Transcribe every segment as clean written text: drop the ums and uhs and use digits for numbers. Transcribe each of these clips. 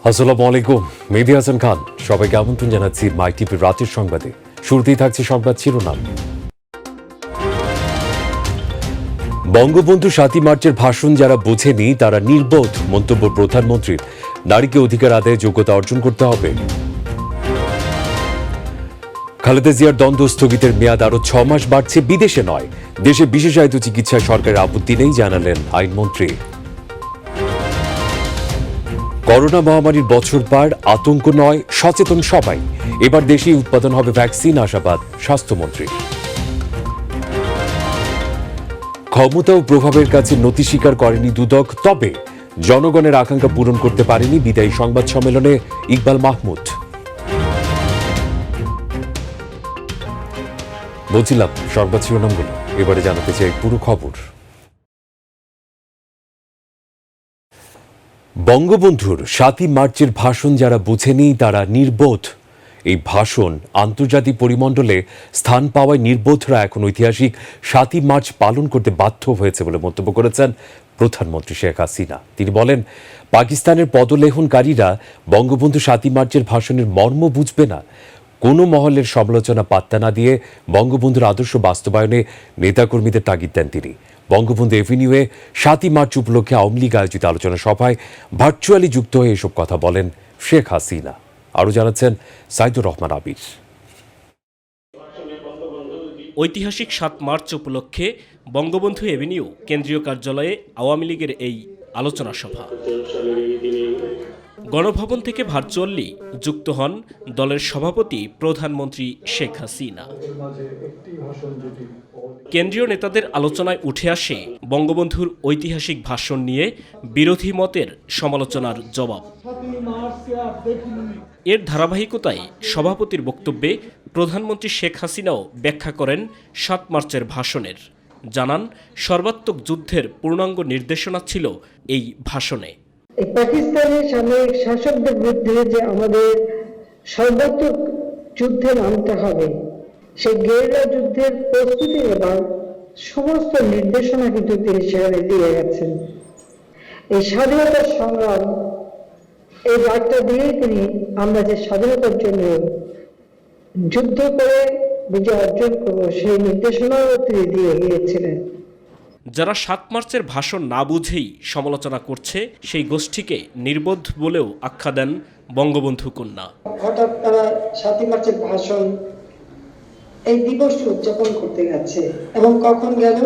আসসালামু আলাইকুম। মেহেদী হাসান খান সবাইকে আমন্ত্রণ জানাচ্ছি মাই টিভি রাতের সংবাদে। শুরুতেই থাকছে সংবাদ শিরোনাম। বঙ্গবন্ধু ৭ই মার্চের ভাষণ যারা বোঝেনি তারা নির্বোধ, মন্তব্য প্রধানমন্ত্রীর। নারীকে অধিকার আদায়ে যোগ্যতা অর্জন করতে হবে। খালেদা জিয়ার দ্বন্দ্ব স্থগিতের মেয়াদ আরো ৬ মাস বাড়ছে, বিদেশে নয় দেশে বিশেষায়িত চিকিৎসায় সরকারের আপত্তি নেই, জানালেন আইনমন্ত্রী। করোনা মহামারীর বছর পার, আতঙ্ক নয়, সচেতন সবাই। এবার দেশেই উৎপাদন হবে ভ্যাকসিন, আশাবাদ স্বাস্থ্যমন্ত্রী। ক্ষমতা ও প্রভাবের কাছে নতি স্বীকার করেনি দুদক, তবে জনগণের আকাঙ্ক্ষা পূরণ করতে পারেনি, বিদায়ী সংবাদ সম্মেলনে ইকবাল মাহমুদ। বলছিলাম সংবাদ শিরোনামগুলো, এবারে জানাতে চাই পুরো খবর। বঙ্গবন্ধুর ৭ই মার্চের ভাষণ যারা বুঝেনি তারা নির্বোধ। এই ভাষণ আন্তর্জাতিক পরিমণ্ডলে স্থান পাওয়ায় নির্বোধরা এখন ঐতিহাসিক ৭ই মার্চ পালন করতে বাধ্য হয়েছে বলে মন্তব্য করেছেন প্রধানমন্ত্রী শেখ হাসিনা। তিনি বলেন, পাকিস্তানের পদলেহনকারীরা বঙ্গবন্ধু ৭ই মার্চের ভাষণের মর্ম বুঝবে না। কোনো মহলের সমালোচনা পাত্তা না দিয়ে বঙ্গবন্ধুর আদর্শ বাস্তবায়নে নেতাকর্মীদের তাগিদ দেন তিনি। বঙ্গবন্ধু এভিনিউয়ে ৭ই মার্চ উপলক্ষে আওয়ামী লীগ আয়োজিত আলোচনা সভায় ভার্চুয়ালি যুক্ত হয়ে এসব কথা বলেন শেখ হাসিনা। আরও জানাচ্ছেন সাইদুর রহমান আবির। ঐতিহাসিক ৭ মার্চ উপলক্ষে বঙ্গবন্ধু এভিনিউ কেন্দ্রীয় কার্যালয়ে আওয়ামী লীগের এই আলোচনা সভা। গণভবন থেকে ভার্চুয়ালি যুক্ত হন দলের সভাপতি প্রধানমন্ত্রী শেখ হাসিনা। কেন্দ্রীয় নেতাদের আলোচনায় উঠে আসে বঙ্গবন্ধুর ঐতিহাসিক ভাষণ নিয়ে বিরোধী মতের সমালোচনার জবাব। এর ধারাবাহিকতায় সভাপতির বক্তব্যে প্রধানমন্ত্রী শেখ হাসিনাও ব্যাখ্যা করেন ৭ মার্চের ভাষণের। জানান, সর্বাত্মক যুদ্ধের পূর্ণাঙ্গ নির্দেশনা ছিল এই ভাষণে। পাকিস্তানের সামরিক শাসকদের বিরুদ্ধে যে আমাদের সর্বাত্মক যুদ্ধে নামতে হবে, সেই গেরিলা যুদ্ধের প্রস্তুতি নেবার সমস্ত নির্দেশনা কিন্তু তিনি সেখানে দিয়ে গেছেন। এই স্বাধীনতার সংগ্রাম, এই বার্তা দিয়েই তিনি আমরা যে স্বাধীনতার জন্য যুদ্ধ করে বিজয় অর্জন করবো সেই নির্দেশনাও তিনি দিয়ে গিয়েছিলেন। যারা ৭ মার্চের ভাষণ না বুঝেই সমালোচনা করছে সেই গোষ্ঠীকে নির্বোধ বলেও আখ্যা দেন বঙ্গবন্ধু কন্যা। হঠাৎ তারা ৭ই মার্চের ভাষণ এই দিবসটি উদযাপন করতে গেছে এবং কখন গেল,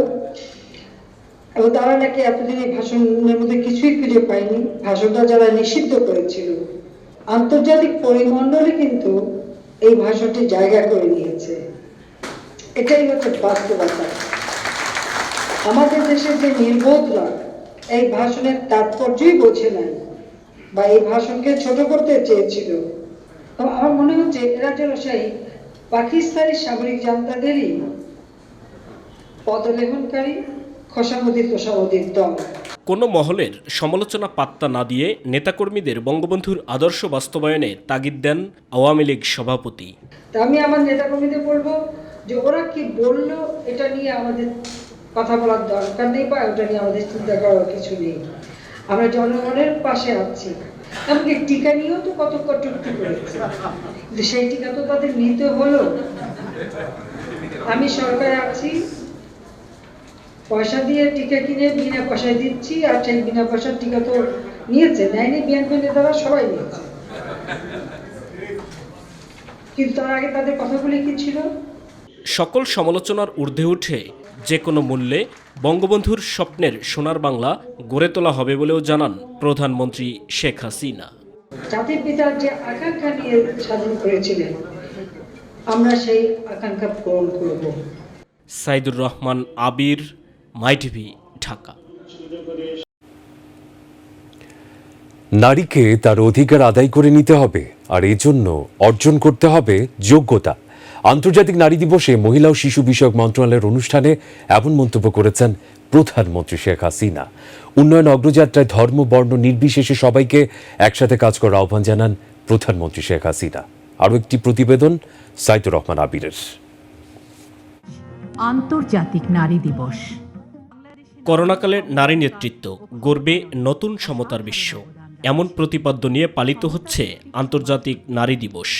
এবং তারা নাকি এতদিন এই ভাষণের মধ্যে কিছুই খুঁজে পায়নি। ভাষণটা যারা নিষিদ্ধ করেছিল, আন্তর্জাতিক পরিমণ্ডলে কিন্তু এই ভাষণটি জায়গা করে নিয়েছে। এটাই হচ্ছে বাস্তবতা। আমাদের দেশের যে নির্বোধরা এই ভাষণের তাৎপর্যই বোঝে নাই বা এই ভাষণকে ছোট করতে চেয়েছিল, আমার মনে হচ্ছে এরা যেন সেই পাকিস্তানি সামরিক জান্তাদেরই পদলেহনকারী খোসামদির দল। কোনো মহলের সমালোচনা পাত্তা না দিয়ে নেতাকর্মীদের বঙ্গবন্ধুর আদর্শ বাস্তবায়নে তাগিদ দেন আওয়ামী লীগ সভাপতি। আমি আমার নেতাকর্মীদের বলবো যে ওরা কি বললো এটা নিয়ে আমাদের কথা বলার দরকার নেই বা ওটা নিয়ে আমাদের চিন্তা করার কিছু নেই। আমরা জনগণের পাশে আছি। এমনকি টিকা নিয়েও তো কত কটূক্তি করেছে, কিন্তু সেই টিকা তো তাদের নিতে হলো। আমি সরকারে আছি, পয়সা দিয়ে টিকা কিনে বিনা পয়সায় দিচ্ছি, আর সেই বিনা পয়সার টিকা তো নিয়েছে, নেয়নি বিএনপি নেতারা সবাই নিয়েছে। কিন্তু তার আগে তাদের কথাগুলি কি ছিল? সকল সমালোচনার ঊর্ধ্বে উঠে যে কোনো মূল্যে বঙ্গবন্ধুর স্বপ্নের সোনার বাংলা গড়ে তোলা হবে বলেও জানান প্রধানমন্ত্রী শেখ হাসিনা। জাতির পিতার যে আকাঙ্ক্ষা নিয়ে স্বাধীন করেছিলেন, আমরা সেই আকাঙ্ক্ষা পূরণ করব। সাইদুর রহমান আবির, মাই টিভি, ঢাকা। নারীকে তার অধিকার আদায় করে নিতে হবে, আর এজন্য অর্জন করতে হবে যোগ্যতা। আন্তর্জাতিক নারী দিবসে মহিলা ও শিশু বিষয়ক মন্ত্রণালয়ের অনুষ্ঠানে এমন মন্তব্য করেছেন প্রধানমন্ত্রী শেখ হাসিনা। উন্নয়ন অগ্রযাত্রায় ধর্ম বর্ণ নির্বিশেষে সবাইকে একসাথে কাজ করার আহ্বান জানান প্রধানমন্ত্রী শেখ হাসিনা। আরও একটি প্রতিবেদন সাইদুর রহমান আবিরের। আন্তর্জাতিক নারী দিবস। করোনাকালে নারী নেতৃত্ব গড়বে নতুন সমতার বিশ্ব। এমন প্রতিপাদ্য নিয়ে পালিত হচ্ছে আন্তর্জাতিক নারী দিবস।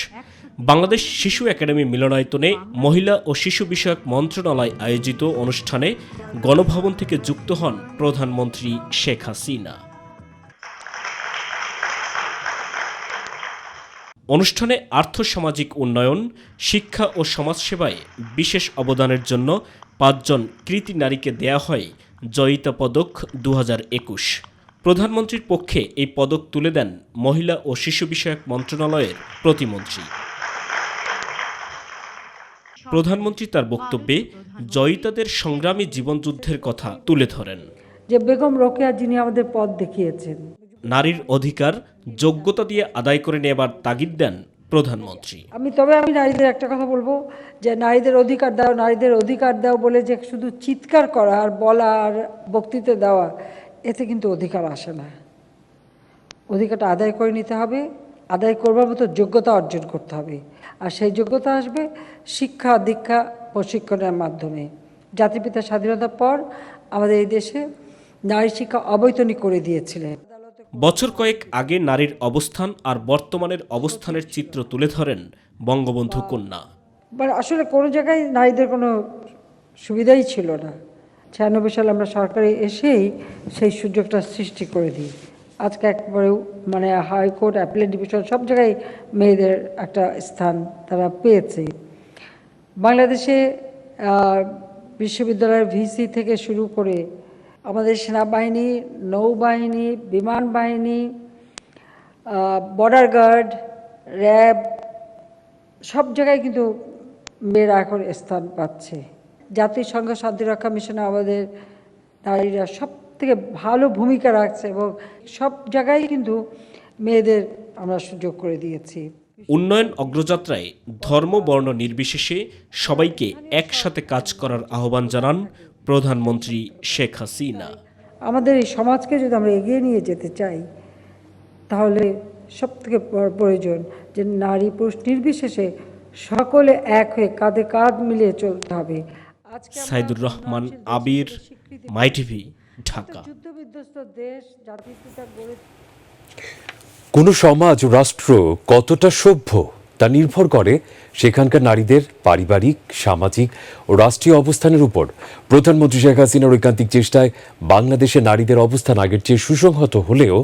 বাংলাদেশ শিশু একাডেমি মিলনায়তনে মহিলা ও শিশু বিষয়ক মন্ত্রণালয় আয়োজিত অনুষ্ঠানে গণভবন থেকে যুক্ত হন প্রধানমন্ত্রী শেখ হাসিনা। অনুষ্ঠানে আর্থসামাজিক উন্নয়ন, শিক্ষা ও সমাজসেবায় বিশেষ অবদানের জন্য ৫ জন কৃতী নারীকে দেয়া হয় জয়িতা পদক ২০২১। প্রধানমন্ত্রীর পক্ষে এই পদক তুলে দেন মহিলা ও শিশু বিষয়ক মন্ত্রণালয়ের প্রতিমন্ত্রী। প্রধানমন্ত্রী তার বক্তব্যে জয়িতাদের সংগ্রামী জীবনযুদ্ধের কথা তুলে ধরেন। যে বেগম রোকেয়া যিনি আমাদের পথ দেখিয়েছেন, নারীর অধিকার যোগ্যতা দিয়ে আদায় করে নেবার তাগিদ দেন প্রধানমন্ত্রী। আমি নারীদের একটা কথা বলবো যে নারীদের অধিকার দাও, নারীদের অধিকার দাও বলে যে শুধু চিৎকার করা আর বলা আর বক্তৃতা দেওয়া, এতে কিন্তু অধিকার আসে না। অধিকারটা আদায় করে নিতে হবে, আদায় করবার মতো যোগ্যতা অর্জন করতে হবে। আর সেই যোগ্যতা আসবে শিক্ষা দীক্ষা প্রশিক্ষণের মাধ্যমে। জাতিপিতা স্বাধীনতার পর আমাদের এই দেশে নারী শিক্ষা অবৈতনিক করে দিয়েছিলেন। বছর কয়েক আগে নারীর অবস্থান আর বর্তমানের অবস্থানের চিত্র তুলে ধরেন বঙ্গবন্ধু কন্যা। আসলে কোনো জায়গায় নারীদের কোনো সুবিধাই ছিল না। 96 সালে আমরা সরকারে এসেই সেই সুযোগটা সৃষ্টি করে দিই। আজকে একবারে হাইকোর্ট, অ্যাপিলেট ডিভিশন সব জায়গায় মেয়েদের একটা স্থান তারা পেয়েছে। বাংলাদেশে বিশ্ববিদ্যালয়ের ভিসি থেকে শুরু করে আমাদের সেনাবাহিনী, নৌবাহিনী, বিমান বাহিনী, বর্ডার গার্ড, র্যাব, সব জায়গায় কিন্তু মেয়েরা এখন স্থান পাচ্ছে। জাতিসংঘ শান্তিরক্ষা মিশনে আমাদের নারীরা সব থেকে ভালো ভূমিকা রাখছে এবং সব জায়গায় কিন্তু মেয়েদের আমরা সুযোগ করে দিয়েছি। উন্নয়ন অগ্রযাত্রায় ধর্ম বর্ণ নির্বিশেষে সবাইকে একসাথে কাজ করার আহ্বান জানান প্রধানমন্ত্রী শেখ হাসিনা। আমাদের এই সমাজকে যদি আমরা এগিয়ে নিয়ে যেতে চাই, তাহলে সবথেকে প্রয়োজন যে নারী পুরুষ নির্বিশেষে সকলে এক হয়ে কাঁধে কাঁধ মিলিয়ে চলতে হবে। সাইদুর রহমান, আবির, মাই টিভি, ঢাকা। যুদ্ধবিধ্বস্ত দেশ জাতিপিতা গড়ে কোনো সমাজ ও রাষ্ট্র কতটা সভ্য তা নির্ভর করে সেখানকার নারীদের পারিবারিক, সামাজিক ও রাষ্ট্রীয় অবস্থানের উপর। প্রধানমন্ত্রী শেখ হাসিনার ঐকান্তিক চেষ্টায় বাংলাদেশে নারীদের অবস্থান আগের চেয়ে সুসংহত হলেও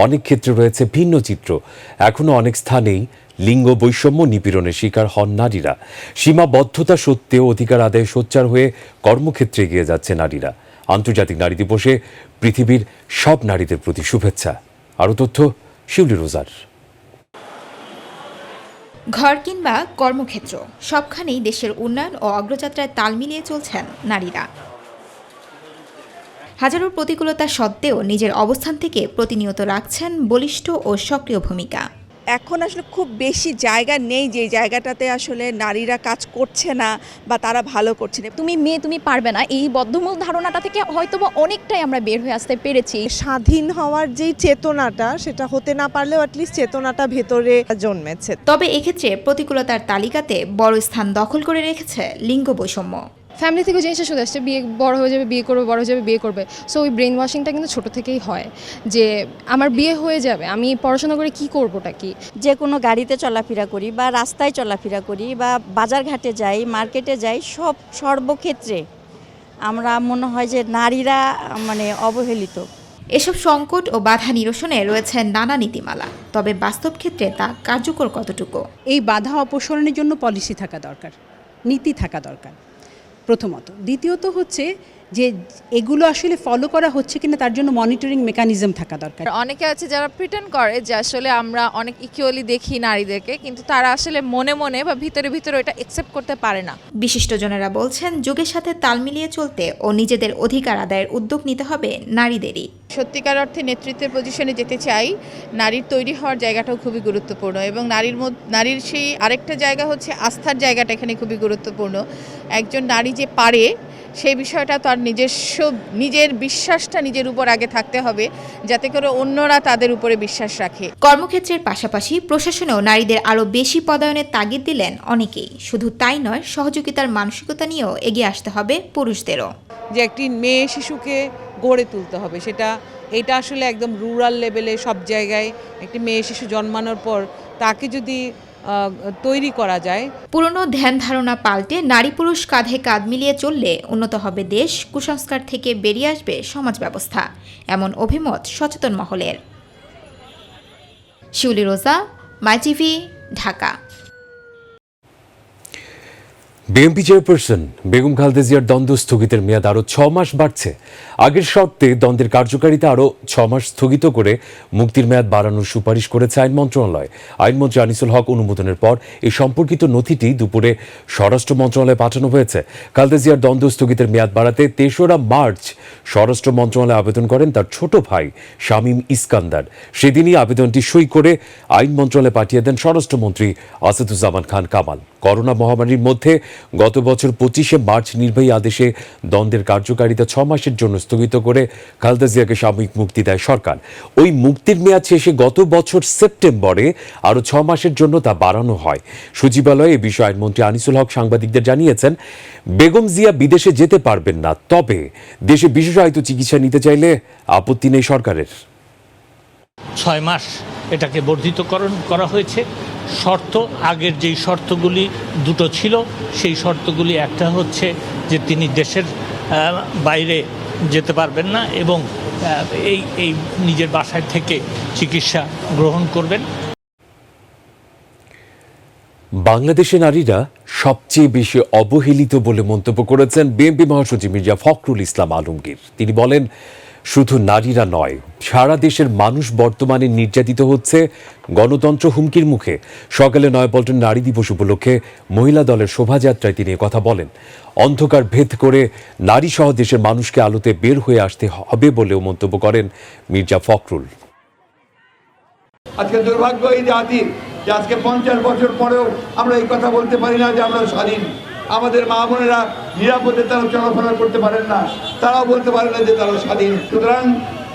অনেক ক্ষেত্রে রয়েছে ভিন্ন চিত্র। এখনও অনেক স্থানেই লিঙ্গ বৈষম্য নিপীড়নের শিকার হন নারীরা। সীমাবদ্ধতা সত্ত্বেও অধিকার আদায়ে সোচ্চার হয়ে কর্মক্ষেত্রে এগিয়ে যাচ্ছে নারীরা। আন্তর্জাতিক নারী দিবসে পৃথিবীর সব নারীদের প্রতি শুভেচ্ছা। আরও তথ্য শিউলি রোজার। ঘর কিংবা কর্মক্ষেত্র সবখানেই দেশের উন্নয়ন ও অগ্রযাত্রায় তাল মিলিয়ে চলছেন নারীরা। হাজারো প্রতিকূলতা সত্ত্বেও নিজের অবস্থান থেকে প্রতিনিয়ত রাখছেন বলিষ্ঠ ও সক্রিয় ভূমিকা। এখন আসলে খুব বেশি জায়গা নেই যে জায়গাটাতে আসলে নারীরা কাজ করছে না বা তারা ভালো করছে না। তুমি মেয়ে, তুমি পারবে না, এই বদ্ধমূল ধারণাটা থেকে হয়তোবা অনেকটাই আমরা বের হয়ে আসতে পেরেছি। স্বাধীন হওয়ার যেই চেতনাটা, সেটা হতে না পারলেও অ্যাটলিস্ট চেতনাটা ভেতরে জন্মেছে। তবে এক্ষেত্রে প্রতিকূলতার তালিকাতে বড় স্থান দখল করে রেখেছে লিঙ্গ বৈষম্য। ফ্যামিলি থেকে জিনিসটা শুধু আসছে, বিয়ে বড় হয়ে যাবে, বিয়ে করবে, বড় হয়ে যাবে, বিয়ে করবে। সো ওই ব্রেন ওয়াশিংটা কিন্তু ছোটো থেকেই হয় যে আমার বিয়ে হয়ে যাবে, আমি পড়াশোনা করে কি করবোটা কি। যে কোনো গাড়িতে চলাফেরা করি বা রাস্তায় চলাফেরা করি বা বাজারঘাটে যাই, মার্কেটে যাই, সর্বক্ষেত্রে আমরা মনে হয় যে নারীরা অবহেলিত। এসব সংকট ও বাধা নিরসনে রয়েছে নানা নীতিমালা, তবে বাস্তব ক্ষেত্রে তা কার্যকর কতটুকু? এই বাধা অপসারণের জন্য পলিসি থাকা দরকার, নীতি থাকা দরকার প্রথমত। দ্বিতীয়ত হচ্ছে যে এগুলো আসলে ফলো করা হচ্ছে কিনা তার জন্য মনিটরিং মেকানিজম থাকা দরকার। অনেকে আছে যারা প্রিটেন্ড করে যে আসলে আমরা অনেক ইকুয়ালি দেখি নারীদেরকে, কিন্তু তারা আসলে মনে মনে বা ভিতরে ভিতরে এটা অ্যাকসেপ্ট করতে পারে না। বিশিষ্টজনেরা বলছেন যুগের সাথে তাল মিলিয়ে চলতে ও নিজেদের অধিকার আদায়ের উদ্যোগ নিতে হবে নারীদেরই। সত্যিকার অর্থে নেতৃত্বের পজিশনে যেতে চাই, নারীর তৈরি হওয়ার জায়গাটাও খুবই গুরুত্বপূর্ণ এবং নারীর সেই আরেকটা জায়গা হচ্ছে আস্থার জায়গাটা এখানে খুবই গুরুত্বপূর্ণ। একজন নারী যে পারে সেই বিষয়টা তার নিজের বিশ্বাসটা নিজের উপর আগে থাকতে হবে, যাতে করে অন্যরা তাদের উপরে বিশ্বাস রাখে। কর্মক্ষেত্রের পাশাপাশি প্রশাসনেও নারীদের আরও বেশি পদায়নের তাগিদ দিলেন অনেকেই। শুধু তাই নয়, সহযোগিতার মানসিকতা নিয়েও এগিয়ে আসতে হবে পুরুষদেরও। যে একটি মেয়ে শিশুকে গড়ে তুলতে হবে। এটা আসলে একদম রুরাল লেভেলে সব জায়গায় একটি মেয়ে শিশু জন্মানোর পর তাকে যদি তৈরি করা যায়। পুরনো ধ্যান ধারণা পাল্টে নারী পুরুষ কাঁধে কাঁধ মিলিয়ে চললে উন্নত হবে দেশ, কুসংস্কার থেকে বেরিয়ে আসবে সমাজ ব্যবস্থা, এমন অভিমত সচেতন মহলের। Shiuli Roja, my TV, Dhaka. BNP chairperson Begum Khaleda জিয়ার দ্বন্দ্ব স্থগিতের মেয়াদ আরও 6 মাস বাড়ছে। আগের শর্তে দ্বন্দ্বের কার্যকারিতা আরও 6 মাস স্থগিত করে মুক্তির মেয়াদ বাড়ানোর সুপারিশ করেছে আইন মন্ত্রণালয়। আইনমন্ত্রী আনিসুল হক অনুমোদনের পর এই সম্পর্কিত নথিটি দুপুরে স্বরাষ্ট্র মন্ত্রণালয়ে পাঠানো হয়েছে। খালেদা জিয়ার দ্বন্দ্ব স্থগিতের মেয়াদ বাড়াতে 3রা মার্চ স্বরাষ্ট্র মন্ত্রণালয়ে আবেদন করেন তার ছোট ভাই শামীম ইস্কান্দার। সেদিনই আবেদনটি সই করে আইন মন্ত্রণালয়ে পাঠিয়ে দেন স্বরাষ্ট্রমন্ত্রী আসাদুজ্জামান খান কামাল। করোনা মহামারীর মধ্যে গত বছর 25শে মার্চ নির্বাহী আদেশে দ্বন্দ্বের কার্যকারিতা 6 মাসের জন্য স্থগিত করে খালেদা জিয়াকে সাময়িক মুক্তি দেয় সরকার। ওই মুক্তির মেয়াদ শেষে গত বছর সেপ্টেম্বরে আরও 6 মাসের জন্য তা বাড়ানো হয়। সচিবালয়ে এ বিষয়ে আইনমন্ত্রী আনিসুল হক সাংবাদিকদের জানিয়েছেন, বেগম জিয়া বিদেশে যেতে পারবেন না, তবে দেশে বিশেষায়িত চিকিৎসা নিতে চাইলে আপত্তি নেই সরকারের। 6 মাস এটাকে বর্ধিতকরণ করা হয়েছে। শর্ত, আগের যেই শর্তগুলি দুটো ছিল, সেই শর্তগুলি একটা হচ্ছে যে তিনি দেশের বাইরে যেতে পারবেন না এবং এই নিজের বাসায় থেকে চিকিৎসা গ্রহণ করবেন। বাংলাদেশে নারীরা সবচেয়ে বেশি অবহেলিত বলে মন্তব্য করেছেন বিএনপি মহাসচিব মির্জা ফখরুল ইসলাম আলমগীর। তিনি বলেন, শুধু নারীরা নয়, সারা দেশের মানুষ বর্তমানে নির্যাতিত হচ্ছে, গণতন্ত্র হুমকির মুখে। সকালে নয়াপল্টন নারী দিবস উপলক্ষে মহিলা দলের শোভাযাত্রায় তিনি কথা বলেন। অন্ধকার ভেদ করে নারী সহ দেশের মানুষকে আলোতে বের হয়ে আসতে হবে বলেও মন্তব্য করেন মির্জা ফখরুল। আজকে দুর্ভাগ্য এই জাতির যে আজকে 50 বছর পরেও আমরা এই কথা বলতে পারি না যে আমরা স্বাধীন। আমাদের মা বোনেরা নিরাপদে তারা চলাফেরা করতে পারেন না, তারাও বলতে পারে না যে তারা স্বাধীন। সুতরাং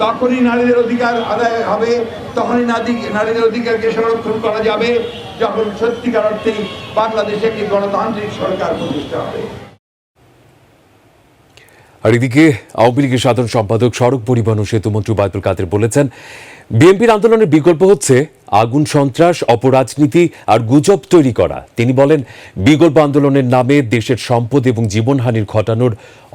তখনই নারীদের অধিকার আদায় হবে, তখনই নারীদের অধিকারকে সংরক্ষণ করা যাবে যখন সত্যিকার অর্থেই বাংলাদেশে একটি গণতান্ত্রিক সরকার প্রতিষ্ঠা হবে। আর এদিকে আওয়ামী লীগের সাধারণ সম্পাদক, সড়ক পরিবহন ও সেতুমন্ত্রী ওবায়দুল কাদের বলেছেন, বিএনপির আন্দোলনের বিকল্প হচ্ছে আগুন, সন্ত্রাস, অপরাজনীতি আর গুজব তৈরি করা। তিনি বলেন, বিকল্প আন্দোলনের নামে দেশের সম্পদ এবং জীবনহানির ঘটানোর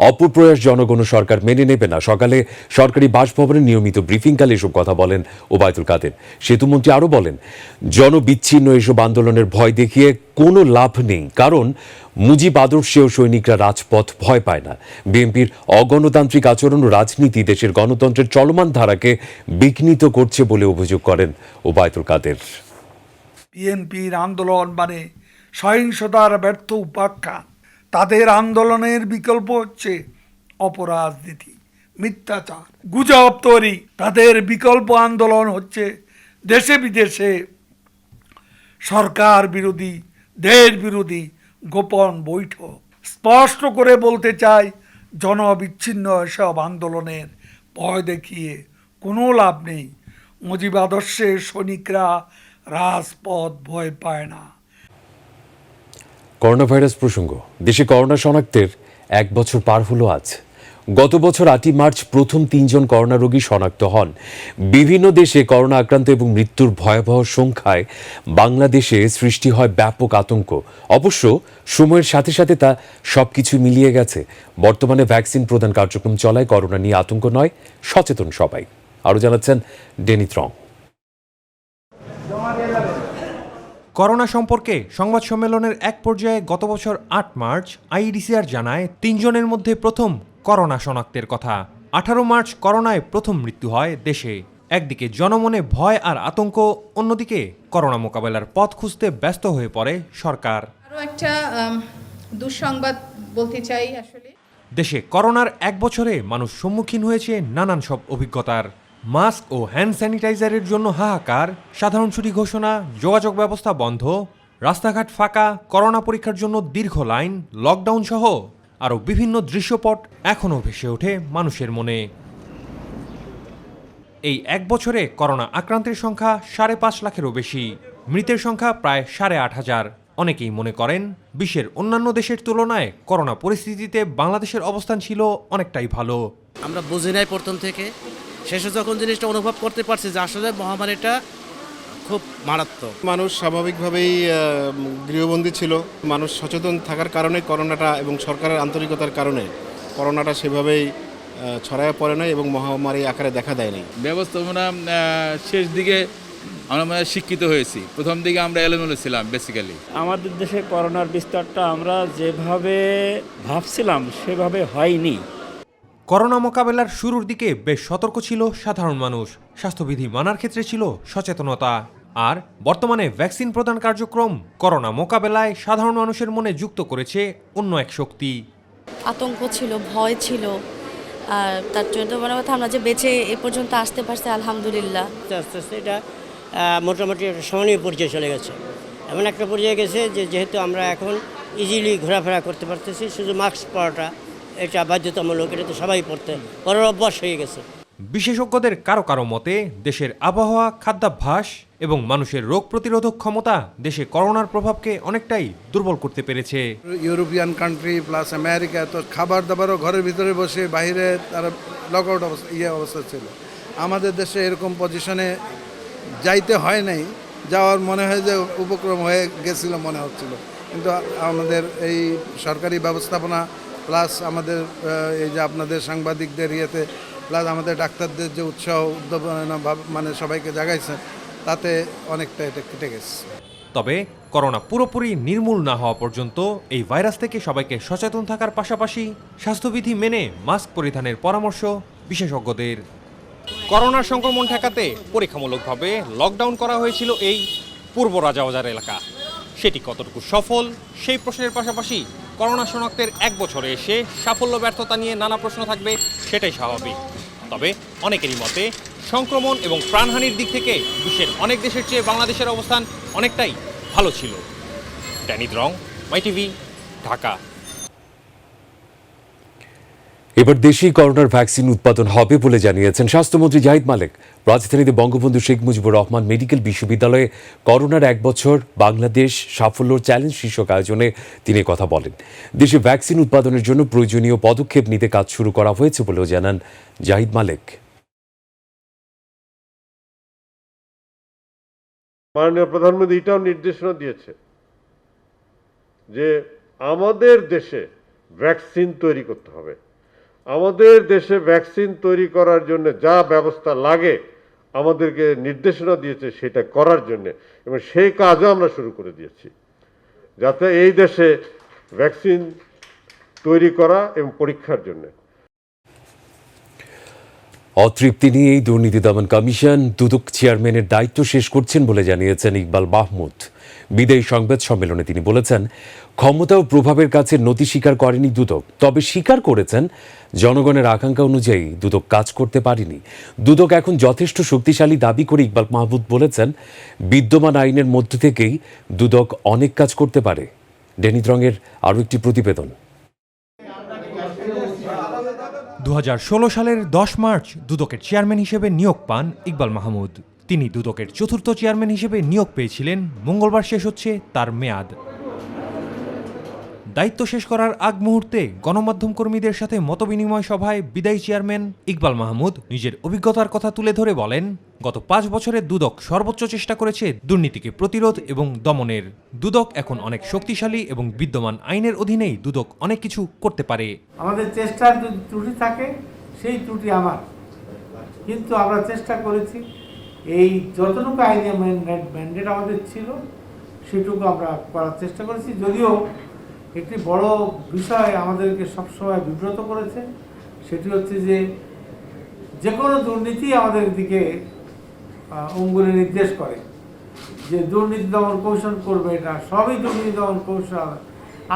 অপপ্রয়াস জনগণ সরকার মেনে নেবে না। সকালে সরকারি বাসভবনে নিয়মিত ব্রিফিংকালে এসব কথা বলেন ওবায়দুল কাদের। সেতুমন্ত্রী আরও বলেন, জনবিচ্ছিন্ন এসব আন্দোলনের ভয় দেখিয়ে কোনো লাভ নেই, কারণ মুজিব আদর্শেও সৈনিকরা রাজপথ ভয় পায় না। বিএনপির অগণতান্ত্রিক আচরণ ও রাজনীতি দেশের গণতন্ত্রের চলমান ধারাকে বিঘ্নিত করছে বলে অভিযোগ করেন ওবায়দুল কাদের। বিএনপির আন্দোলন মানে সহিংসতার ব্যর্থ উপাখ্যা। তাদের আন্দোলনের বিকল্প হচ্ছে অপরাজনীতি, মিথ্যাচার, গুজব তৈরি। তাদের বিকল্প আন্দোলন হচ্ছে দেশে বিদেশে সরকার বিরোধী, দেশ বিরোধী গোপন বৈঠক। স্পষ্ট করে বলতে চাই, জনবিচ্ছিন্ন এসব আন্দোলনের ভয় দেখিয়ে কোনো লাভ নেই। মুজিব আদর্শের সৈনিকরা রাজপথ ভয় পায় না। করোনা ভাইরাস প্রসঙ্গ, দেশে করোনা শনাক্তের 1 বছর পার হলো আজ। গত বছর 8 মার্চ প্রথম 3 জন করোনা রোগী শনাক্ত হন। বিভিন্ন দেশে করোনা আক্রান্ত এবং মৃত্যুর ভয়াবহ সংখ্যায় বাংলাদেশে সৃষ্টি হয় ব্যাপক আতঙ্ক। অবশ্য সময়ের সাথে সাথে তা সবকিছু মিলিয়ে গেছে। বর্তমানে ভ্যাকসিন প্রদান কার্যক্রম চলায় করোনা নিয়ে আতঙ্ক নয়, সচেতন সবাই। আরও জানাচ্ছেন ডেনি ত্রং। করোনা সম্পর্কে সংবাদ সম্মেলনের এক পর্যায়ে গত বছর 8 মার্চ আইইডিসিআর জানায় 3 জনের মধ্যে প্রথম করোনা শনাক্তের কথা। 18 মার্চ করোনায় প্রথম মৃত্যু হয় দেশে। একদিকে জনমনে ভয় আর আতঙ্ক, অন্যদিকে করোনা মোকাবেলার পথ খুঁজতে ব্যস্ত হয়ে পড়ে সরকার। আরও একটা দুঃসংবাদ বলতে চাই, আসলে দেশে করোনার 1 বছরে মানুষ সম্মুখীন হয়েছে নানান সব অভিজ্ঞতার। মাস্ক ও হ্যান্ড স্যানিটাইজারের জন্য হাহাকার, সাধারণ ছুটি ঘোষণা, যোগাযোগ ব্যবস্থা বন্ধ, রাস্তাঘাট ফাঁকা, করোনা পরীক্ষার জন্য দীর্ঘ লাইন, লকডাউন সহ আরও বিভিন্ন দৃশ্যপট এখনও ভেসে ওঠে মানুষের মনে। এই 1 বছরে করোনা আক্রান্তের সংখ্যা 5.5 লাখেরও বেশি, মৃতের সংখ্যা প্রায় 8,500। অনেকেই মনে করেন বিশ্বের অন্যান্য দেশের তুলনায় করোনা পরিস্থিতিতে বাংলাদেশের অবস্থান ছিল অনেকটাই ভালো। আমরা বুঝি নাই প্রথম থেকে, শেষে যখন জিনিসটা অনুভব করতে পারছি যে আসলে মহামারীটা খুব মারাত্মক। মানুষ স্বাভাবিকভাবেই গৃহবন্দী ছিল। মানুষ সচেতন থাকার কারণে করোনাটা এবং সরকারের আন্তরিকতার কারণে করোনাটা সেভাবেই ছড়ায় পড়ে নাই এবং মহামারী আকারে দেখা দেয়নি। ব্যবস্থাপনা শেষ দিকে আমরা শিক্ষিত হয়েছি, প্রথম দিকে আমরা এলোমেলো ছিলাম বেসিক্যালি। আমাদের দেশে করোনার বিস্তারটা আমরা যেভাবে ভাবছিলাম সেভাবে হয়নি। করোনা মোকাবেলার শুরুর দিকে বেশ সতর্ক ছিল সাধারণ মানুষ, স্বাস্থ্যবিধি মানার ক্ষেত্রে ছিল সচেতনতা। আর বর্তমানে ভ্যাকসিন প্রদান কার্যক্রম করোনা মোকাবেলায় সাধারণ মানুষের মনে যুক্ত করেছে অন্য এক শক্তি। আতঙ্ক ছিল, ভয় ছিল, আর তার জন্য মনে কথা আমরা যে বেঁচে এ পর্যন্ত আসতে পারছি আলহামদুলিল্লাহ। আস্তে আস্তে এটা মোটামুটি একটা সহনীয় পর্যায়ে চলে গেছে, এমন একটা পর্যায়ে গেছে যে যেহেতু আমরা এখন ইজিলি ঘোরাফেরা করতে পারতেছি, শুধু মাস্ক পরাটা এটা বাধ্যতামূলক, এটা তো সবাই পড়তে পরার অভ্যাস হয়ে গেছে। বিশেষজ্ঞদের কারো কারো মতে দেশের আবহাওয়া, খাদ্যাভ্যাস এবং মানুষের রোগ প্রতিরোধক ক্ষমতা দেশে করোনার প্রভাবকে অনেকটাই দুর্বল করতে পেরেছে। ইউরোপিয়ান কান্ট্রি প্লাস আমেরিকা তো খাবার দাবারও ঘরের ভিতরে বসে, বাইরে তারা লকআউট অবস্থা ছিল। আমাদের দেশে এরকম পজিশনে যাইতে হয় নাই, যাওয়ার মনে হয় যে উপক্রম হয়ে গেছিল মনে হচ্ছিল, কিন্তু আমাদের এই সরকারি ব্যবস্থাপনা প্লাস আমাদের এই যে আপনাদের সাংবাদিকদের ইয়েতে প্লাস আমাদের ডাক্তারদের যে উৎসাহ উদ্ভাবনা মানে সবাইকে জাগাইছে, তাতে অনেকটা এটা কেটে গেছে। তবে করোনা পুরোপুরি নির্মূল না হওয়া পর্যন্ত এই ভাইরাস থেকে সবাইকে সচেতন থাকার পাশাপাশি স্বাস্থ্যবিধি মেনে মাস্ক পরিধানের পরামর্শ বিশেষজ্ঞদের। করোনার সংক্রমণ ঠেকাতে পরীক্ষামূলকভাবে লকডাউন করা হয়েছিল এই পূর্ব রাজাবাজার এলাকা। সেটি কতটুকু সফল সেই প্রশ্নের পাশাপাশি করোনা শনাক্তের 1 বছরে এসে সাফল্য ব্যর্থতা নিয়ে নানা প্রশ্ন থাকবে, সেটাই স্বাভাবিক। তবে অনেকেরই মতে সংক্রমণ এবং প্রাণহানির দিক থেকে বিশ্বের অনেক দেশের চেয়ে বাংলাদেশের অবস্থান অনেকটাই ভালো ছিল। Danny Drong, MyTV, Dhaka. এবার দেশেই করোনার ভ্যাকসিন উৎপাদন হবে বলে জানিয়েছেন স্বাস্থ্যমন্ত্রী জাহিদ মালেক। রাজধানীতে বঙ্গবন্ধু শেখ মুজিবুর রহমান মেডিকেল বিশ্ববিদ্যালয়ে করোনার 1 বছর বাংলাদেশ সাফল্য চ্যালেঞ্জ শীর্ষক আয়োজনে তিনি কথা বলেন। দেশে ভ্যাকসিন উৎপাদনের জন্য প্রয়োজনীয় পদক্ষেপ নিতে কাজ শুরু করা হয়েছে বলেও জানান জাহিদ মালেক। মাননীয় প্রধানমন্ত্রী এটাও নির্দেশনা দিয়েছে যে আমাদের দেশে ভ্যাকসিন তৈরি করতে হবে। আমাদের দেশে ভ্যাকসিন তৈরি করার জন্য যা ব্যবস্থা লাগে আমাদেরকে নির্দেশনা দিয়েছে সেটা করার জন্য, এবং সেই কাজও আমরা শুরু করে দিয়েছি যাতে এই দেশে ভ্যাকসিন তৈরি করা এবং পরীক্ষার জন্য। অতৃপ্তি নিয়েই দুর্নীতি দমন কমিশন দুদক চেয়ারম্যানের দায়িত্ব শেষ করছেন বলে জানিয়েছেন ইকবাল মাহমুদ। বিদায়ী সংবাদ সম্মেলনে তিনি বলেছেন, ক্ষমতা ও প্রভাবের কাছে নতি স্বীকার করেনি দুদক, তবে স্বীকার করেছেন জনগণের আকাঙ্ক্ষা অনুযায়ী দুদক কাজ করতে পারেনি। দুদক এখন যথেষ্ট শক্তিশালী দাবি করে ইকবাল মাহমুদ বলেছেন, বিদ্যমান আইনের মধ্য থেকেই দুদক অনেক কাজ করতে পারে। ডেনি দ্রংয়ের আরও একটি প্রতিবেদন। 2016 সালের 10 মার্চ দুদকের চেয়ারম্যান হিসেবে নিয়োগ পান ইকবাল মাহমুদ। তিনি দুদকের 4র্থ চেয়ারম্যান হিসেবে নিয়োগ পেয়েছিলেন। মঙ্গলবার শেষ হচ্ছে তার মেয়াদ। দায়িত্ব শেষ করার আগ মুহূর্তে গণমাধ্যম কর্মীদের সাথে মতবিনিময় সভায় বিদায়ী চেয়ারম্যান ইকবাল মাহমুদ নিজের অভিজ্ঞতার কথা তুলে ধরে বলেন, গত 5 বছরে দুদক সর্বোচ্চ চেষ্টা করেছে দুর্নীতিকে প্রতিরোধ এবং দমনের। দুদক এখন অনেক শক্তিশালী এবং বিদ্যমান আইনের অধীনেই দুদক অনেক কিছু করতে পারে। আমাদের চেষ্টার যদি ত্রুটি থাকে সেই ত্রুটি আমার, কিন্তু আমরা চেষ্টা করেছি এই যতটুকু আইনে ম্যান্ডেট আমাদের ছিল সেটুকু আমরা করার চেষ্টা করেছি। যদিও একটি বড় বিষয় আমাদেরকে সবসময় বিব্রত করেছে, সেটি হচ্ছে যে কোনো দুর্নীতি আমাদের দিকে অঙ্গুলি নির্দেশ করে যে দুর্নীতি দমন কৌশল করবে, এটা সবই দুর্নীতি দমন কৌশল।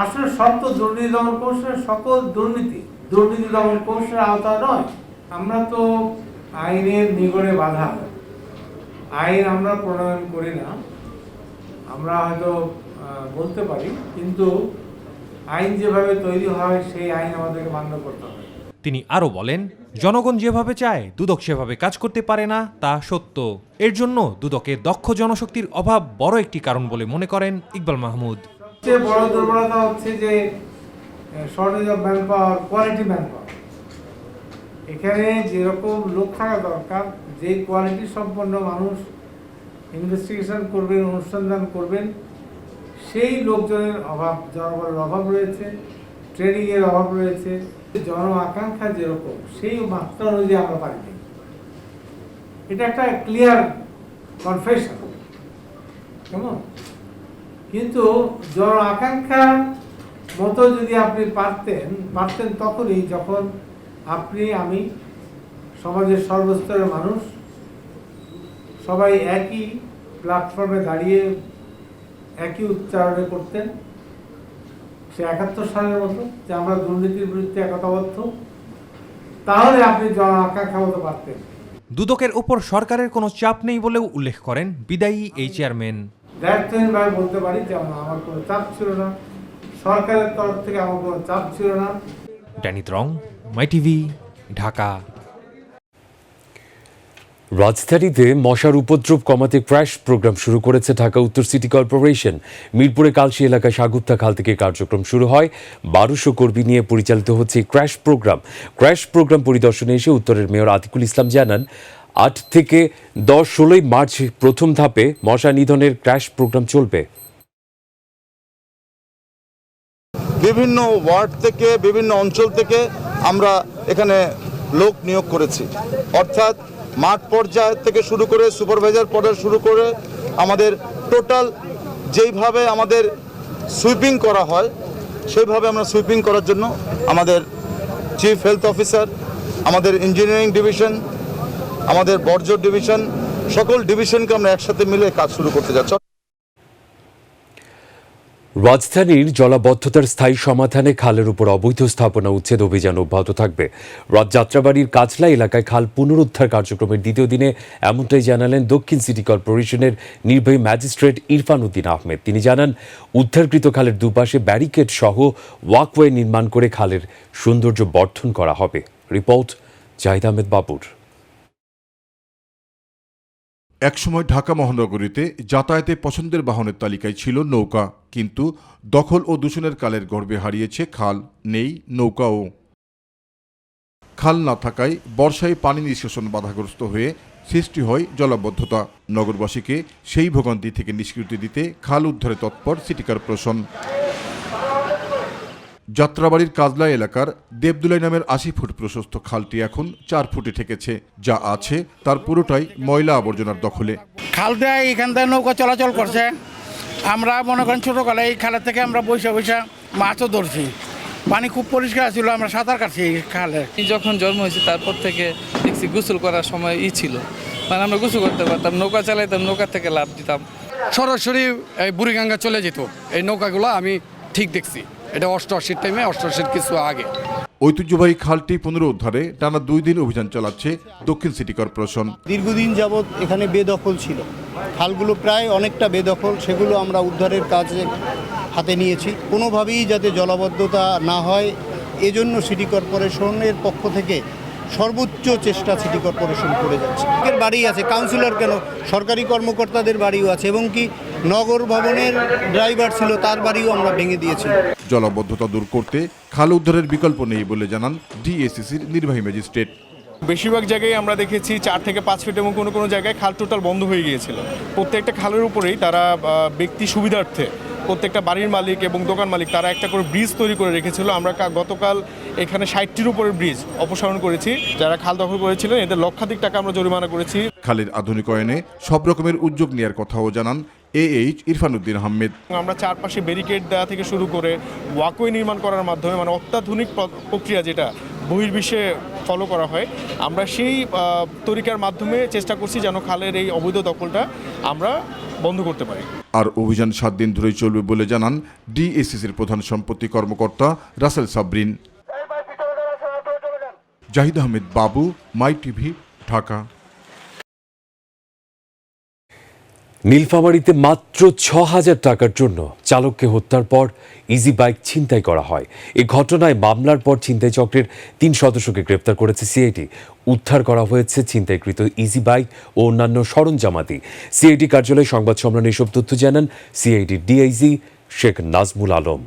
আসলে সব তো দুর্নীতি দমন কৌশলের সকল দুর্নীতি দমন কৌশলের আওতা নয়। আমরা তো আইনের নিগড়ে বাধা, আইন আমরা প্রণয়ন করি না। আমরা হয়তো বলতে পারি, কিন্তু আইন যেভাবে তৈরি হয় সেই আইন আমাদেরকে মান্য করতে হবে। তিনি আরও বলেন, জনগণ যেভাবে চায় দুদক সেভাবে কাজ করতে পারে না, তা সত্য। এর জন্য দুদকের দক্ষ জনশক্তির অভাব বড় একটি কারণ বলে মনে করেন ইকবাল মাহমুদ। সবচেয়ে বড় দুর্বলতা হচ্ছে যে shortage of man power, quality man power. এখানে যেরকম লোক থাকা দরকার, যে কোয়ালিটি সম্পন্ন মানুষ ইনভেস্টিগেশন করবেন, অনুসন্ধান করবেন, সেই লোকজনের অভাব, জনবলের অভাব রয়েছে, ট্রেনিংয়ের অভাব রয়েছে। জন আকাঙ্ক্ষা যেরকম সেই মাত্রা অনুযায়ী আমরা পাইনি। এটা একটা ক্লিয়ার কনফেশন, কেমন? কিন্তু জন আকাঙ্ক্ষা মতো যদি আপনি পারতেন তখনই যখন আপনি, আমি, সমাজের সর্বস্তরের মানুষ সবাই একই প্ল্যাটফর্মে দাঁড়িয়ে একই উচ্চারণে করতেন, সে 71 সালের মতো, যে আমরা দুর্নীতির বিরুদ্ধে একতাবদ্ধ, তাহলে আপনি জন আকাঙ্ক্ষা মতো পারতেন। দুদকের উপর সরকারের কোনো চাপ নেই বলেও উল্লেখ করেন বিদায়ী এই চেয়ারম্যান। দায়িত্বহীনভাবে বলতে পারি যে আমার কোনো চাপ ছিল না, সরকারের তরফ থেকে আমার কোনো চাপ ছিল না। ড্যানি ত্রং, মাই টিভি, ঢাকা। রাজধানীতে মশার উপদ্রব কমাতে ক্র্যাশ প্রোগ্রাম শুরু করেছে ঢাকা উত্তর সিটি কর্পোরেশন। মিরপুরে কালশী এলাকায় সাগুপ্তা খাল থেকে কার্যক্রম শুরু হয়। 1200 কর্মী নিয়ে পরিচালিত হচ্ছে ক্র্যাশ প্রোগ্রাম। ক্র্যাশ প্রোগ্রাম পরিদর্শনে এসে উত্তরের মেয়র আতিকুল ইসলাম জানান, 8 থেকে 10-16 মার্চ প্রথম ধাপে মশা নিধনের ক্র্যাশ প্রোগ্রাম চলবে। বিভিন্ন ওয়ার্ড থেকে, বিভিন্ন অঞ্চল থেকে আমরা এখানে লোক নিয়োগ করেছি, অর্থাৎ মাঠ পর্যায় থেকে শুরু করে সুপারভাইজার পর্যায়ে শুরু করে আমাদের টোটাল যেইভাবে আমাদের সুইপিং করা হয় সেইভাবে আমরা সুইপিং করার জন্য আমাদের চিফ হেলথ অফিসার, আমাদের ইঞ্জিনিয়ারিং ডিভিশন, আমাদের বর্জ্য ডিভিশন, সকল ডিভিশনকে আমরা একসাথে মিলে কাজ শুরু করতে যাচ্ছি। রাজধানীর জলাবদ্ধতার স্থায়ী সমাধানে খালের উপর অবৈধ স্থাপনা উচ্ছেদ অভিযান অব্যাহত থাকবে। যাত্রাবাড়ির কাজলা এলাকায় খাল পুনরুদ্ধার কার্যক্রমের দ্বিতীয় দিনে এমনটাই জানালেন দক্ষিণ সিটি কর্পোরেশনের নির্বাহী ম্যাজিস্ট্রেট ইরফান উদ্দিন আহমেদ। তিনি জানান, উদ্ধারকৃত খালের দুপাশে ব্যারিকেড সহ ওয়াকওয়ে নির্মাণ করে খালের সৌন্দর্য বর্ধন করা হবে। রিপোর্ট জাহিদ আহমেদ বাবুর। একসময় ঢাকা মহানগরীতে যাতায়াতে পছন্দের বাহনের তালিকায় ছিল নৌকা, কিন্তু দখল ও দূষণের কালের গর্ভে হারিয়েছে খাল, নেই নৌকাও। খাল না থাকায় বর্ষায় পানি নিষ্কাশন বাধাগ্রস্ত হয়ে সৃষ্টি হয় জলাবদ্ধতা। নগরবাসীকে সেই ভোগান্তি থেকে নিষ্কৃতি দিতে খাল উদ্ধারে তৎপর সিটি কর্পোরেশন। যাত্রাবাড়ির কাজলা এলাকার দেবদুলাই নামের 80 ফুট প্রশস্ত খালটি এখন 4 ফুটে ঠেকেছে। যা আছে তার পুরোটাই ময়লা আবর্জনার দখলে। খাল দেয় এখান থেকে নৌকা চলাচল করছে। আমরা মনে করেন ছোটোবেলায় এই খালের থেকে আমরা বৈশা মাছও ধরছি। পানি খুব পরিষ্কার ছিল, আমরা সাঁতার কাটছি এই খালে। যখন জন্ম হয়েছে তারপর থেকে দেখছি গোসল করার সময় ছিল, মানে আমরা গোসল করতে পারতাম, নৌকা চালাইতাম, নৌকা থেকে লাভ দিতাম, সরাসরি এই বুড়িগঙ্গা চলে যেত এই নৌকাগুলো। আমি ঠিক দেখছি, এটা 88 টাইমে, 88 কিছু আগে। ঐতিহ্যবাহী খালটি পুনরুদ্ধারে টানা 2 দিন অভিযান চালাচ্ছে দক্ষিণ সিটি কর্পোরেশন। দীর্ঘদিন যাবৎ এখানে বেদখল ছিল, খালগুলো প্রায় অনেকটা বেদখল, সেগুলো আমরা উদ্ধারের কাজে হাতে নিয়েছি। কোনোভাবেই যাতে জলাবদ্ধতা না হয় এজন্য সিটি কর্পোরেশনের পক্ষ থেকে সর্বোচ্চ চেষ্টা সিটি কর্পোরেশন করে যাচ্ছে। এর বাড়ি আছে, কাউন্সিলর কেন, সরকারি কর্মকর্তাদের বাড়িও আছে, এবং কি নগর ভবনের ড্রাইভার ছিল তার বাড়িও আমরা ভেঙে দিয়েছি। জলাবদ্ধতা দূর করতে খাল উদ্ধারের বিকল্প নেই বলে জানান ডিএসসিসির নির্বাহী ম্যাজিস্ট্রেট। বেশিরভাগ জায়গায় আমরা দেখেছি 4 থেকে 5 ফিট এবং কোনো কোনো জায়গায় খাল টোটাল বন্ধ হয়ে গিয়েছিল। প্রত্যেকটা খালের উপরেই তারা ব্যক্তি সুবিধার্থে প্রত্যেকটা বাড়ির মালিক এবং দোকান মালিক তারা একটা করে ব্রিজ তৈরি করে রেখেছিল। আমরা গতকাল এখানে 60টির উপরে ব্রিজ অপসারণ করেছি। যারা খাল দখল করেছিলেন এদের লক্ষাধিক টাকা আমরা জরিমানা করেছি। খালের আধুনিকায়নে সব রকমের উদ্যোগ নেওয়ার কথাও জানান AH ইরফান উদ্দিন আহমেদ। আমরা চারপাশে ব্যারিকেড দেওয়া থেকে শুরু করে ওয়াকওয়ে নির্মাণ করার মাধ্যমে, মানে অত্যাধুনিক প্রক্রিয়া যেটা বহির্বিশ্বে ফলো করা হয়, আমরা সেই তরিকার মাধ্যমে চেষ্টা করছি যেন খালের এই অবৈধ দখলটা আমরা বন্ধ করতে পারি। আর অভিযান 7 দিন ধরেই চলবে বলে জানান ডিএসসিসির প্রধান সম্পত্তি কর্মকর্তা রাসেল সাবরিন। জাহিদ আহমেদ বাবু, মাই টিভি, ঢাকা। নীলফামারীতে মাত্র 6,000 টাকার জন্য চালককে হত্যার পর ইজি বাইক ছিনতাই করা হয়। এই ঘটনায় মামলার পর ছিনতাই চক্রের 3 সদস্যকে গ্রেপ্তার করেছে সিআইডি। উদ্ধার করা হয়েছে ছিনতাইকৃত ইজি বাইক ও অন্যান্য সরঞ্জামাদি। সিআইডি কার্যালয়ে সংবাদ সম্মেলনে এসব তথ্য জানান সিআইডি ডিআইজি শেখ নাজমুল আলম।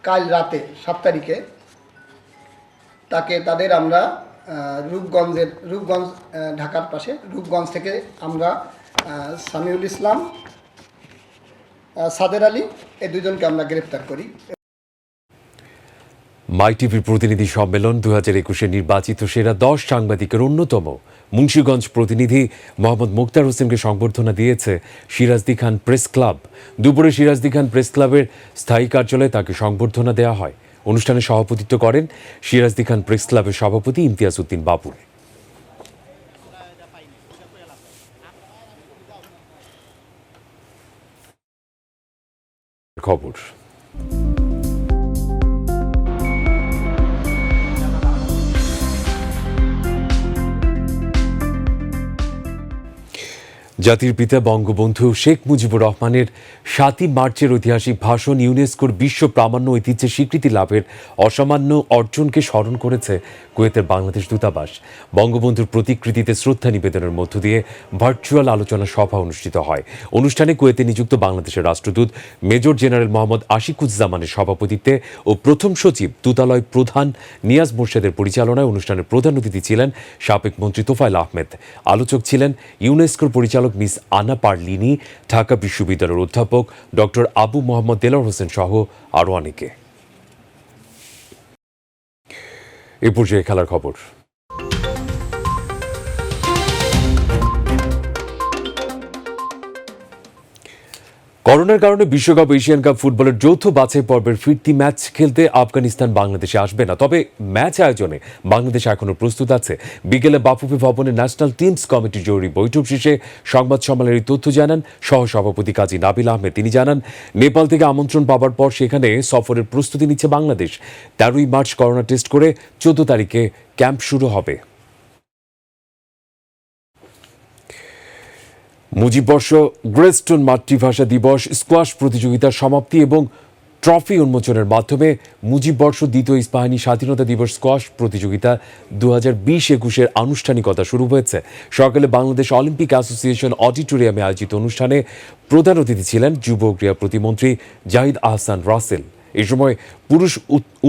কাল রাতে 7 তারিখে তাদের আমরা রূপগঞ্জ ঢাকার পাশে রূপগঞ্জ থেকে আমরা সামিউল ইসলাম, সাদের আলী এই দুজনকে আমরা গ্রেপ্তার করি। মাই টিভির প্রতিনিধি সম্মেলন 2021 নির্বাচিত সেরা 10 সাংবাদিকের অন্যতম মুন্সিগঞ্জ প্রতিনিধি মোহাম্মদ মুক্তার হোসেনকে সংবর্ধনা দিয়েছে সিরাজদি খান প্রেস ক্লাব। দুপুরে সিরাজদি খান প্রেস ক্লাবের স্থায়ী কার্যালয়ে তাকে সংবর্ধনা দেওয়া হয়। অনুষ্ঠানে সভাপতিত্ব করেন সিরাজদি খান প্রেস ক্লাবের সভাপতি ইমতিয়াজ উদ্দিন বাবুল। খবর জাতির পিতা বঙ্গবন্ধু শেখ মুজিবুর রহমানের 7ই মার্চের ঐতিহাসিক ভাষণ ইউনেস্কোর বিশ্ব প্রামাণ্য ঐতিহ্যের স্বীকৃতি লাভের অসামান্য অর্জনকে স্মরণ করেছে কুয়েতের বাংলাদেশ দূতাবাস। বঙ্গবন্ধুর প্রতিকৃতিতে শ্রদ্ধা নিবেদনের মধ্য দিয়ে ভার্চুয়াল আলোচনা সভা অনুষ্ঠিত হয়। অনুষ্ঠানে কুয়েতে নিযুক্ত বাংলাদেশের রাষ্ট্রদূত মেজর জেনারেল মোহাম্মদ আশিকুজ্জামানের সভাপতিত্বে ও প্রথম সচিব দূতালয় প্রধান নিয়াজ মোর্শেদের পরিচালনায় অনুষ্ঠানের প্রধান অতিথি ছিলেন সাবেক মন্ত্রী তোফায়েল আহমেদ। আলোচক ছিলেন ইউনেস্কোর পরিচালক মিস আনা পারলিনি, ঢাকা বিশ্ববিদ্যালয়ের অধ্যাপক ডক্টর আবু মোহাম্মদ দেলোয়ার হোসেন সহ আরও অনেকে। এ পর্যায়ে খেলার খবর। করোনার কারণে বিশ্বকাপ এশিয়ান কাপ ফুটবলের যৌথ বাছাই পর্বের ফিরতি ম্যাচ খেলতে আফগানিস্তান বাংলাদেশে আসবে না, তবে ম্যাচ আয়োজনে বাংলাদেশ এখনও প্রস্তুত আছে। বিকেলে বাফুফে ভবনে ন্যাশনাল টিমস কমিটির জরুরি বৈঠক শেষে সংবাদ সম্মেলনে এই তথ্য জানান সহসভাপতি কাজী নাবিল আহমেদ। তিনি জানান, নেপাল থেকে আমন্ত্রণ পাওয়ার পর সেখানে সফরের প্রস্তুতি নিচ্ছে বাংলাদেশ। 13ই মার্চ করোনা টেস্ট করে 14 তারিখে ক্যাম্প শুরু হবে। মুজিববর্ষ, গ্রেস্টন মাতৃভাষা দিবস, স্কোয়াশ প্রতিযোগিতার সমাপ্তি এবং ট্রফি উন্মোচনের মাধ্যমে মুজিববর্ষ দ্বিতীয় ইস্পাহানি স্বাধীনতা দিবস স্কোয়াশ প্রতিযোগিতা 2020-21 আনুষ্ঠানিকতা শুরু হয়েছে। সকালে বাংলাদেশ অলিম্পিক অ্যাসোসিয়েশন অডিটোরিয়ামে আয়োজিত অনুষ্ঠানে প্রধান অতিথি ছিলেন যুব ক্রীড়া প্রতিমন্ত্রী জাহিদ আহসান রাসেল। এই সময় পুরুষ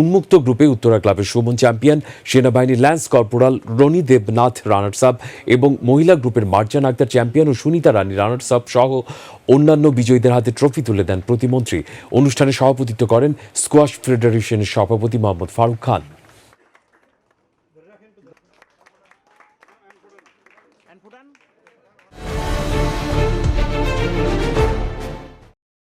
উন্মুক্ত গ্রুপে উত্তরা ক্লাবের সুমন চ্যাম্পিয়ন, সেনাবাহিনীর lance corporal Rony Debnath runners up এবং মহিলা গ্রুপের মার্জান আক্তার চ্যাম্পিয়ন ও সুনিতা রানী রানার্স আপ সহ অন্যান্য বিজয়ীদের হাতে ট্রফি তুলে দেন প্রতিমন্ত্রী। অনুষ্ঠানে সভাপতিত্ব করেন স্কোয়াশ ফেডারেশনের সভাপতি মোহাম্মদ ফারুক খান।